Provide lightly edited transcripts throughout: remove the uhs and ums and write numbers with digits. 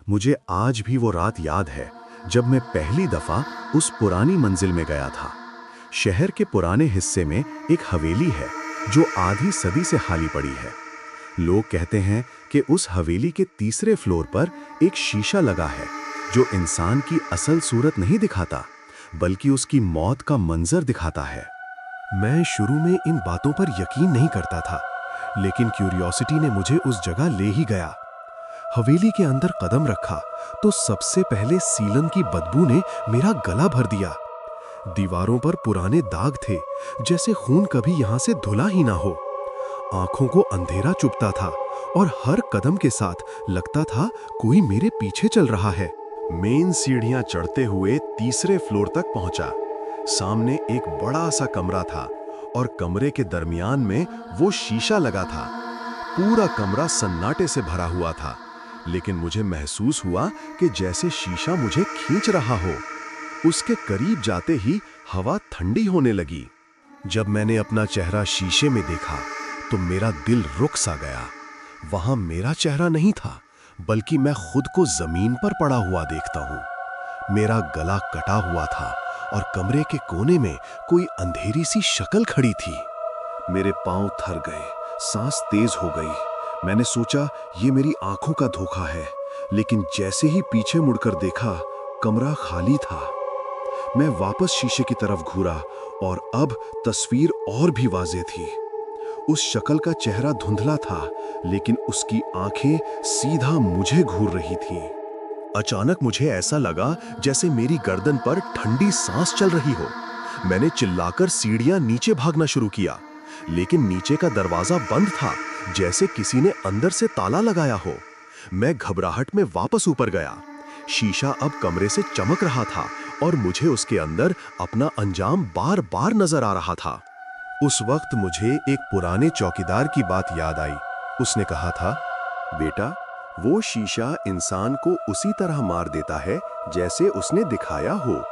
मुझे आज भी वो रात याद है जब मैं पहली दफा उस पुरानी मंजिल में गया था। शहर के पुराने हिस्से में एक हवेली है जो आधी सदी से खाली पड़ी है। लोग कहते हैं कि उस हवेली के तीसरे फ्लोर पर एक शीशा लगा है जो इंसान की असल सूरत नहीं दिखाता बल्कि उसकी मौत का मंजर दिखाता है। मैं शुरू में इन बातों पर यकीन नहीं करता था, लेकिन क्यूरियोसिटी ने मुझे उस जगह ले ही गया। हवेली के अंदर कदम रखा तो सबसे पहले सीलन की बदबू ने मेरा गला भर दिया। दीवारों पर पुराने दाग थे, जैसे खून कभी यहां से धुला ही ना हो। आंखों को अंधेरा चुभता था और हर कदम के साथ लगता था कोई मेरे पीछे चल रहा है। मेन सीढ़ियां चढ़ते हुए तीसरे फ्लोर तक पहुंचा। सामने एक बड़ा सा कमरा था और कमरे के दरमियान में वो शीशा लगा था। पूरा कमरा सन्नाटे से भरा हुआ था, लेकिन मुझे महसूस हुआ कि जैसे सा मुझे खींच रहा हो। उसके करीब जाते ही हवा ठंडी होने लगी। जब मैंने अपना चेहरा शीशे में देखा तो मेरा दिल रुक सा गया। वहां मेरा चेहरा नहीं था, बल्कि मैं खुद को जमीन पर पड़ा हुआ देखता हूं। मेरा गला कटा हुआ था और कमरे के कोने में कोई अंधेरी सी शक्ल खड़ी थी। मेरे पांव थर गए, सांस तेज हो गई। मैंने सोचा ये मेरी आंखों का धोखा है, लेकिन जैसे ही पीछे मुड़कर देखा, कमरा खाली था। मैं वापस शीशे की तरफ घूरा और अब तस्वीर और भी वाज़ेह थी। उस शक्ल का चेहरा धुंधला था, लेकिन उसकी आंखें सीधा मुझे घूर रही थीं। अचानक मुझे ऐसा लगा जैसे मेरी गर्दन पर ठंडी सांस चल रही हो। मैंने चिल्लाकर सीढ़ियां नीचे भागना शुरू किया, लेकिन नीचे का दरवाजा बंद था, जैसे किसी ने अंदर से ताला लगाया हो। मैं घबराहट में वापस ऊपर गया। शीशा अब कमरे से चमक रहा था और मुझे उसके अंदर अपना अंजाम बार बार नजर आ रहा था। उस वक्त मुझे एक पुराने चौकीदार की बात याद आई। उसने कहा था, बेटा, वो शीशा इंसान को उसी तरह मार देता है जैसे उसने दिखाया हो।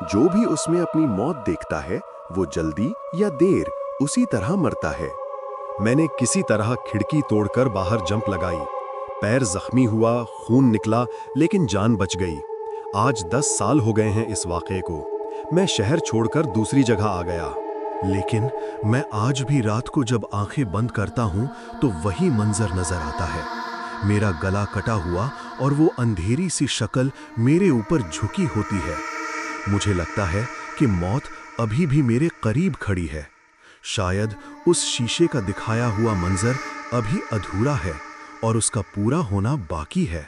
जो भी उसमें अपनी मौत देखता है, वो जल्दी या देर उसी तरह मरता है। मैंने किसी तरह खिड़की तोड़कर बाहर जंप लगाई। पैर जख्मी हुआ, खून निकला, लेकिन जान बच गई। आज 10 साल हो गए हैं इस वाक़े को। मैं शहर छोड़कर दूसरी जगह आ गया, लेकिन मैं आज भी रात को जब आंखें बंद करता हूं तो वही मंजर नजर आता है। मेरा गला कटा हुआ और वो अंधेरी सी शक्ल मेरे ऊपर झुकी होती है। मुझे लगता है कि मौत अभी भी मेरे करीब खड़ी है। शायद उस शीशे का दिखाया हुआ मंजर अभी अधूरा है और उसका पूरा होना बाकी है।